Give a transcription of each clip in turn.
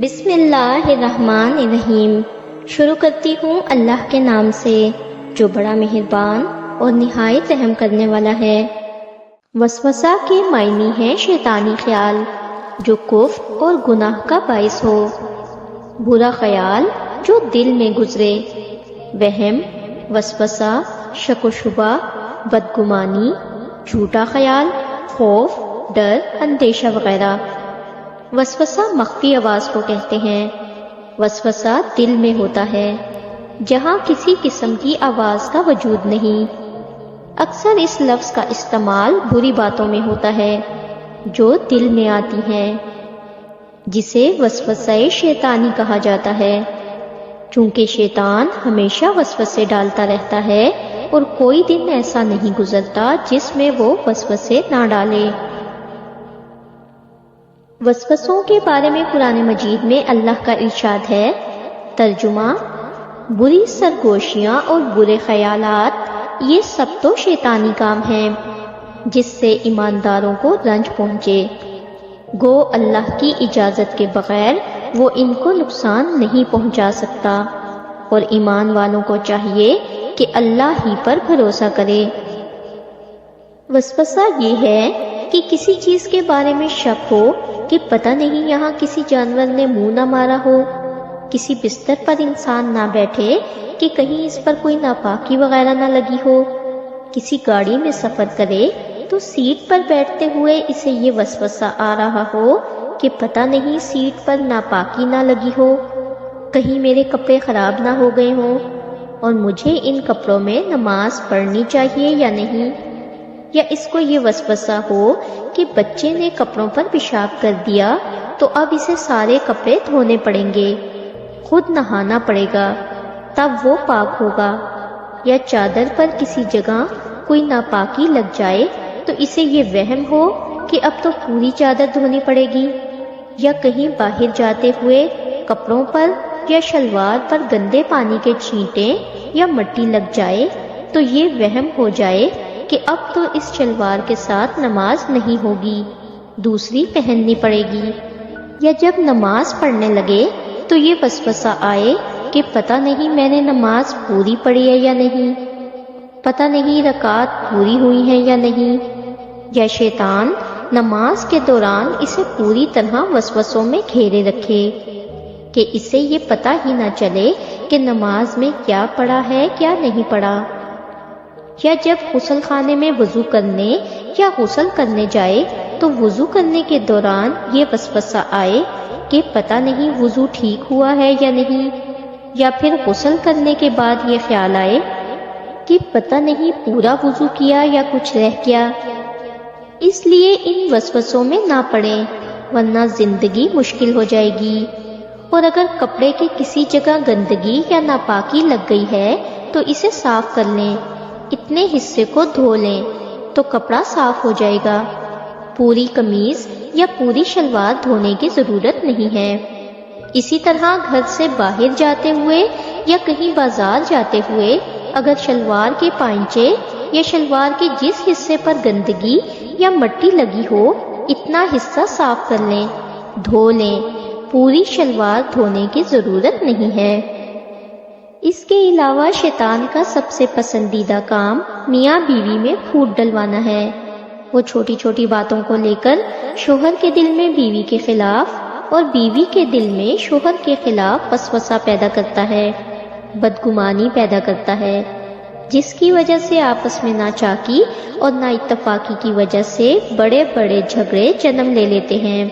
بسم اللہ الرحمن الرحیم۔ شروع کرتی ہوں اللہ کے نام سے جو بڑا مہربان اور نہایت رحم کرنے والا ہے۔ وسوسہ کے معنی ہے شیطانی خیال جو کفر اور گناہ کا باعث ہو، برا خیال جو دل میں گزرے، وہم، وسوسہ، شک و شبہ، بدگمانی، جھوٹا خیال، خوف، ڈر، اندیشہ وغیرہ۔ وسوسہ مخفی آواز کو کہتے ہیں۔ وسوسہ دل میں ہوتا ہے جہاں کسی قسم کی آواز کا وجود نہیں۔ اکثر اس لفظ کا استعمال بری باتوں میں ہوتا ہے جو دل میں آتی ہیں، جسے وسوسہ شیطانی کہا جاتا ہے، چونکہ شیطان ہمیشہ وسوسے ڈالتا رہتا ہے اور کوئی دن ایسا نہیں گزرتا جس میں وہ وسوسے نہ ڈالے۔ وسوسوں کے بارے میں قرآن مجید میں اللہ کا ارشاد ہے، ترجمہ: بری سرگوشیاں اور برے خیالات یہ سب تو شیطانی کام ہیں جس سے ایمانداروں کو رنج پہنچے، گو اللہ کی اجازت کے بغیر وہ ان کو نقصان نہیں پہنچا سکتا، اور ایمان والوں کو چاہیے کہ اللہ ہی پر بھروسہ کرے۔ وسوسہ یہ ہے کہ کسی چیز کے بارے میں شک ہو کہ پتہ نہیں یہاں کسی جانور نے منہ نہ مارا ہو، کسی بستر پر انسان نہ بیٹھے کہ کہیں اس پر کوئی ناپاکی وغیرہ نہ لگی ہو، کسی گاڑی میں سفر کرے تو سیٹ پر بیٹھتے ہوئے اسے یہ وسوسہ آ رہا ہو کہ پتہ نہیں سیٹ پر ناپاکی نہ لگی ہو، کہیں میرے کپڑے خراب نہ ہو گئے ہوں اور مجھے ان کپڑوں میں نماز پڑھنی چاہیے یا نہیں، یا اس کو یہ وسوسہ ہو کہ بچے نے کپڑوں پر پیشاب کر دیا تو اب اسے سارے کپڑے دھونے پڑیں گے، خود نہانا پڑے گا تب وہ پاک ہوگا، یا چادر پر کسی جگہ کوئی ناپاکی لگ جائے تو اسے یہ وہم ہو کہ اب تو پوری چادر دھونی پڑے گی، یا کہیں باہر جاتے ہوئے کپڑوں پر یا شلوار پر گندے پانی کے چھینٹے یا مٹی لگ جائے تو یہ وہم ہو جائے کہ اب تو اس شلوار کے ساتھ نماز نہیں ہوگی، دوسری پہننی پڑے گی، یا جب نماز پڑھنے لگے تو یہ وسوسہ آئے کہ پتہ نہیں میں نے نماز پوری پڑھی ہے یا نہیں، پتہ نہیں رکعت پوری ہوئی ہیں یا نہیں، یا شیطان نماز کے دوران اسے پوری طرح وسوسوں میں گھیرے رکھے کہ اسے یہ پتہ ہی نہ چلے کہ نماز میں کیا پڑھا ہے کیا نہیں پڑھا، یا جب غسل خانے میں وضو کرنے یا غسل کرنے جائے تو وضو کرنے کے دوران یہ وسوسہ آئے کہ پتہ نہیں وضو ٹھیک ہوا ہے یا نہیں، یا پھر غسل کرنے کے بعد یہ خیال آئے کہ پتہ نہیں پورا وضو کیا یا کچھ رہ گیا۔ اس لیے ان وسوسوں میں نہ پڑیں ورنہ زندگی مشکل ہو جائے گی، اور اگر کپڑے کے کسی جگہ گندگی یا ناپاکی لگ گئی ہے تو اسے صاف کر لیں، اتنے حصے کو دھو لیں تو کپڑا صاف ہو جائے گا، پوری قمیض یا پوری شلوار دھونے کی ضرورت نہیں ہے۔ اسی طرح گھر سے باہر جاتے ہوئے یا کہیں بازار جاتے ہوئے اگر شلوار کے پائنچے یا شلوار کے جس حصے پر گندگی یا مٹی لگی ہو اتنا حصہ صاف کر لیں، دھو لیں، پوری شلوار دھونے کی ضرورت نہیں ہے۔ اس کے علاوہ شیطان کا سب سے پسندیدہ کام میاں بیوی میں پھوٹ ڈلوانا ہے۔ وہ چھوٹی چھوٹی باتوں کو لے کر شوہر کے دل میں بیوی کے خلاف اور بیوی کے دل میں شوہر کے خلاف وسوسہ پیدا کرتا ہے، بدگمانی پیدا کرتا ہے، جس کی وجہ سے آپس میں ناچاکی اور نا اتفاقی کی وجہ سے بڑے بڑے جھگڑے جنم لے لیتے ہیں۔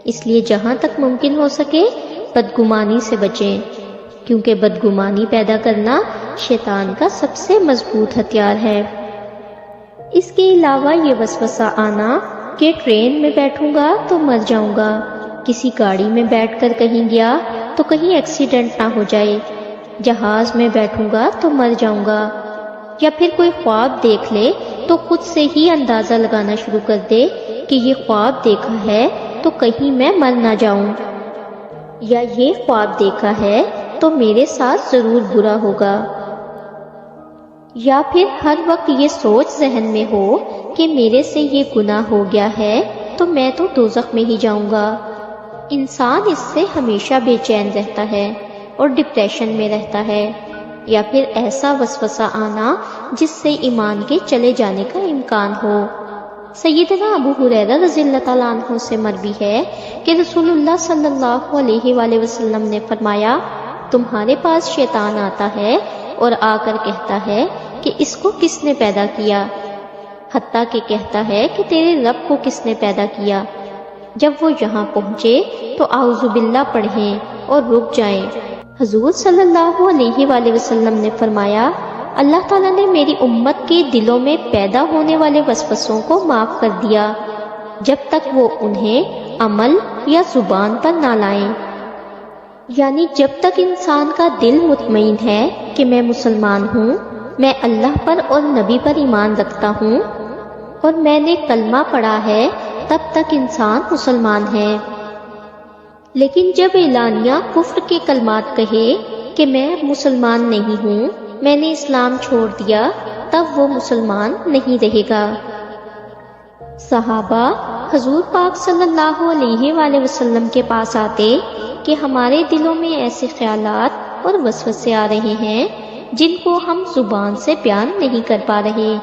اس لیے جہاں تک ممکن ہو سکے بدگمانی سے بچیں، کیونکہ بدگمانی پیدا کرنا شیطان کا سب سے مضبوط ہتھیار ہے۔ اس کے علاوہ یہ وسوسہ آنا کہ ٹرین میں بیٹھوں گا تو مر جاؤں گا، کسی گاڑی میں بیٹھ کر کہیں گیا تو کہیں ایکسیڈنٹ نہ ہو جائے، جہاز میں بیٹھوں گا تو مر جاؤں گا، یا پھر کوئی خواب دیکھ لے تو خود سے ہی اندازہ لگانا شروع کر دے کہ یہ خواب دیکھا ہے تو کہیں میں مر نہ جاؤں، یا یہ خواب دیکھا ہے تو میرے ساتھ ضرور برا ہوگا، یا پھر ہر وقت یہ سوچ ذہن میں ہو کہ میرے سے یہ گناہ ہو گیا ہے تو میں تو دوزخ میں ہی جاؤں گا، انسان اس سے ہمیشہ بے چین رہتا ہے اور ڈپریشن میں رہتا ہے، یا پھر ایسا وسوسہ آنا جس سے ایمان کے چلے جانے کا امکان ہو۔ سیدنا ابو ہریرہ رضی اللہ تعالیٰ عنہ سے مروی ہے کہ رسول اللہ صلی اللہ علیہ وآلہ وسلم نے فرمایا، تمہارے پاس شیطان آتا ہے اور آ کر کہتا ہے کہ اس کو کس نے پیدا کیا، حتیٰ کہ کہتا ہے کہ تیرے رب کو کس نے پیدا کیا۔ جب وہ یہاں پہنچے تو اعوذ باللہ پڑھیں اور رک جائیں۔ حضور صلی اللہ علیہ وآلہ وسلم نے فرمایا، اللہ تعالیٰ نے میری امت کے دلوں میں پیدا ہونے والے وسوسوں کو معاف کر دیا جب تک وہ انہیں عمل یا زبان پر نہ لائیں۔ یعنی جب تک انسان کا دل مطمئن ہے کہ میں مسلمان ہوں، میں اللہ پر اور نبی پر ایمان رکھتا ہوں اور میں نے کلمہ پڑھا ہے، تب تک انسان مسلمان ہے۔ لیکن جب اعلانیہ کفر کے کلمات کہے کہ میں مسلمان نہیں ہوں، میں نے اسلام چھوڑ دیا، تب وہ مسلمان نہیں رہے گا۔ صحابہ حضور پاک صلی اللہ علیہ وآلہ وسلم کے پاس آتے کہ ہمارے دلوں میں ایسے خیالات اور وسوسے آ رہے ہیں جن کو ہم زبان سے بیان نہیں کر پا رہے۔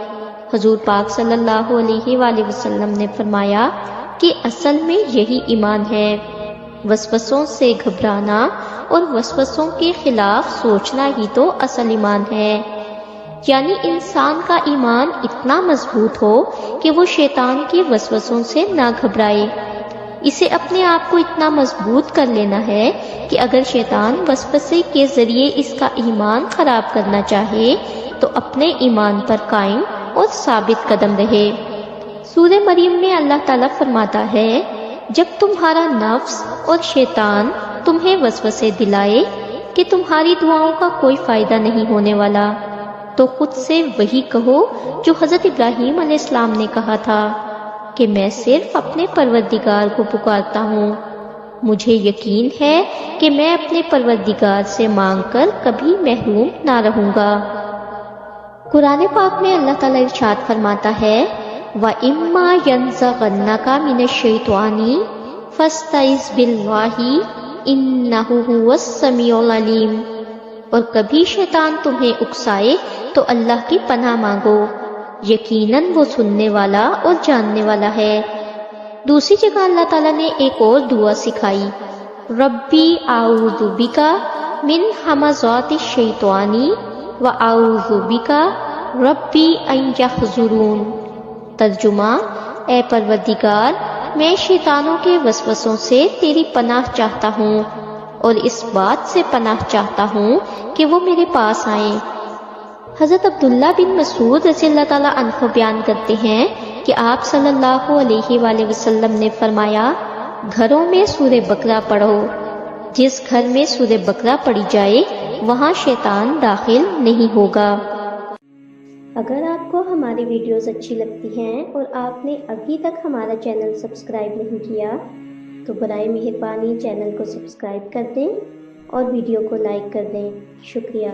حضور پاک صلی اللہ علیہ وآلہ وسلم نے فرمایا کہ اصل میں یہی ایمان ہے، وسوسوں سے گھبرانا اور وسوسوں کے خلاف سوچنا ہی تو اصل ایمان ہے۔ یعنی انسان کا ایمان اتنا مضبوط ہو کہ وہ شیطان کے وسوسوں سے نہ گھبرائے۔ اسے اپنے آپ کو اتنا مضبوط کر لینا ہے کہ اگر شیطان وسوسے کے ذریعے اس کا ایمان خراب کرنا چاہے تو اپنے ایمان پر قائم اور ثابت قدم رہے۔ سورہ مریم میں اللہ تعالیٰ فرماتا ہے، جب تمہارا نفس اور شیطان تمہیں وسوسے دلائے کہ تمہاری دعاؤں کا کوئی فائدہ نہیں ہونے والا، تو خود سے وہی کہو جو حضرت ابراہیم علیہ السلام نے کہا تھا کہ میں صرف اپنے پروردگار کو پکارتا ہوں، مجھے یقین ہے کہ میں اپنے پروردگار سے مانگ کر کبھی محروم نہ رہوں گا۔ قرآن پاک میں اللہ تعالیٰ ارشاد فرماتا ہے، وَإِمَّا يَنزَغَنَّكَ مِنَ الشَّيْطَانِ فَاسْتَعِذْ بِاللَّهِ إِنَّهُ هُوَ السَّمِيعُ الْعَلِيمُ، اور کبھی شیطان تمہیں اکسائے تو اللہ کی پناہ مانگو، یقیناً وہ سننے والا اور جاننے والا ہے۔ دوسری جگہ اللہ تعالیٰ نے ایک اور دعا سکھائی، ربی اعوذ بک من ہمزات الشیطان وَأَعُوذُ بِكَ رَبِّ أَن يَحْضُرُونِ۔ ترجمہ، اے پروردگار، میں شیطانوں کے وسوسوں سے تیری پناہ چاہتا ہوں اور اس بات سے پناہ چاہتا ہوں کہ وہ میرے پاس آئیں۔ حضرت عبداللہ بن مسعود رضی اللہ تعالیٰ عنہ بیان کرتے ہیں کہ آپ صلی اللہ علیہ وآلہ وسلم نے فرمایا، گھروں میں سورہ بقرہ پڑھو، جس گھر میں سورہ بقرہ پڑھی جائے وہاں شیطان داخل نہیں ہوگا۔ اگر آپ کو ہماری ویڈیوز اچھی لگتی ہیں اور آپ نے ابھی تک ہمارا چینل سبسکرائب نہیں کیا تو برائے مہربانی چینل کو سبسکرائب کر دیں اور ویڈیو کو لائک کر دیں۔ شکریہ۔